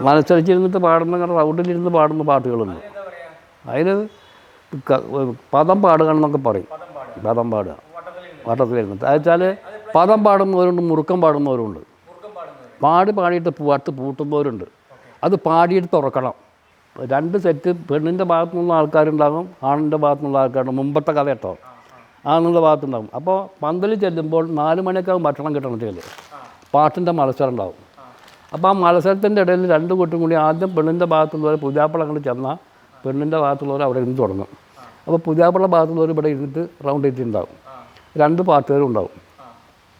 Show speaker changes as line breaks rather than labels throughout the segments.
മത്സരിച്ചിരുന്നിട്ട് പാടുന്ന റൗണ്ടിലിരുന്ന് പാടുന്ന പാട്ടുകളുണ്ട്. അതിന് പദം പാടുക എന്നൊക്കെ പറയും. പദം പാടുക വട്ടത്തിലിരുന്നിട്ട് അത് വെച്ചാൽ പദം പാടുന്നവരുണ്ട്, മുറുക്കം പാടുന്നവരുണ്ട്. പാടിയിട്ട് പാട്ട് പൂട്ടുന്നവരുണ്ട്. അത് പാടിയിട്ട് തുറക്കണം. 2 സെറ്റ് പെണ്ണിൻ്റെ ഭാഗത്തു നിന്നുള്ള ആൾക്കാരുണ്ടാകും, ആണിൻ്റെ ഭാഗത്തു നിന്നുള്ള ആൾക്കാരുണ്ട്. മുമ്പത്തെ കഥ കേട്ടോ, ആണിൻ്റെ ഭാഗത്തുണ്ടാകും. അപ്പോൾ പന്തലിൽ ചെല്ലുമ്പോൾ 4 മണിയൊക്കെ ഭക്ഷണം കിട്ടണമെങ്കിൽ പാട്ടിൻ്റെ മത്സരം ഉണ്ടാവും. അപ്പോൾ ആ മത്സരത്തിൻ്റെ ഇടയിൽ 2 കൂട്ടും കൂടി ആദ്യം പെണ്ണിൻ്റെ ഭാഗത്തുള്ളവർ പുതിയാപ്പിള അങ്ങോട്ട് ചെന്നാൽ പെണ്ണിൻ്റെ ഭാഗത്തുള്ളവർ അവിടെ ഇരുന്ന് തുടങ്ങും. അപ്പോൾ പുതിയാപ്പിള ഭാഗത്തുള്ളവർ ഇവിടെ ഇരുന്നിട്ട് റൗണ്ട് ഇട്ടുണ്ടാവും. 2 പാട്ടുകാരും ഉണ്ടാവും.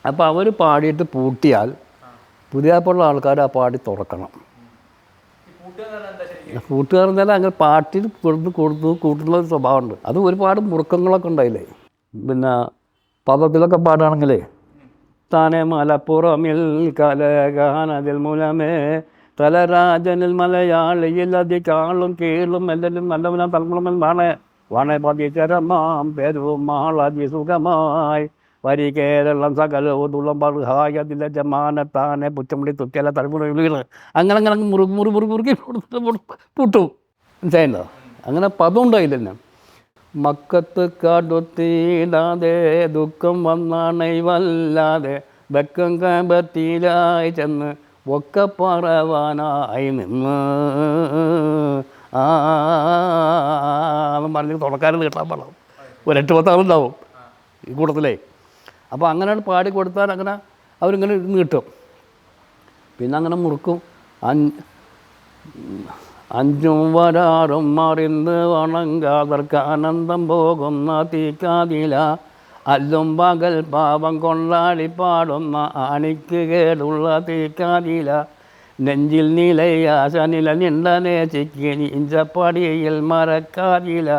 അപ്പോൾ അവർ പാടിയിട്ട് പൂട്ടിയാൽ പുതിയാപ്പിള ആൾക്കാർ ആ പാടി തുറക്കണം. കൂട്ടുകാരൻ തന്നെ അങ്ങനെ പാട്ടിൽ കൂട്ടുന്ന ഒരു സ്വഭാവമുണ്ട്. അത് ഒരുപാട് മുറുക്കങ്ങളൊക്കെ ഉണ്ടായില്ലേ. പിന്നെ പദത്തിലൊക്കെ പാടുകയാണെങ്കിലേ താനെ മലപ്പുറമിൽ കലകാനതിൽ മൂലമേ തലരാജനിൽ മലയാളിയിൽ അതികാളും കീഴും എല്ലാം നല്ലവനാ തലമുറമൻ വാണേ പതിച്ചരമാം പെരുമാളതി സുഖമായി വരി കേരളം സകലതുള്ളം പറുഹായതിലെ ജമാനത്താനെ പുറ്റമുടി തുറ്റല തലമുറ അങ്ങനെ മുറുക്കി പൂട്ടും. മനസ്സിലായില്ലോ? അങ്ങനെ പദം ഉണ്ടായില്ല. മക്കത്ത് കടുത്തിടാതെ ദുഃഖം വന്നാണേ വല്ലാതെ വെക്കം കാമ്പത്തിലായി ചെന്ന് ഒക്കെ പറവാനായി നിന്ന് പറഞ്ഞ് തുണക്കാരൻ കിട്ടാൻ പാടാം. ഒരു 8-10 ആളുണ്ടാവും ഈ കൂട്ടത്തിലേ. അപ്പോൾ അങ്ങനെ പാടി കൊടുത്താൽ അങ്ങനെ അവരിങ്ങനെ ഇരുന്ന് കിട്ടും. പിന്നെ അങ്ങനെ മുറുക്കും. 5 വരാറും മറിന്ന് വണങ്കാതർക്ക് ആനന്ദം പോകുന്ന തീക്കാതില അല്ലും പകൽ പാപം കൊണ്ടാടി പാടുന്ന ആണിക്ക് കേടുള്ള തീക്കാതില നെഞ്ചിൽ നിലയാശ നിലനിണ്ടനെ ചിക്കിനി ഇഞ്ചപ്പടിയിൽ മറക്കാതില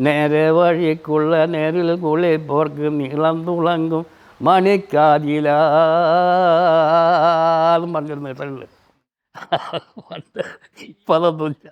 നേരെ വഴിക്കുള്ള നേരിൽ കുളിപ്പോർക്ക് നീളം തുളങ്കും മണിക്കാതില പറഞ്ഞിരുന്നു കേട്ടില്ല. ഇപ്പം അതൊന്നുമില്ല.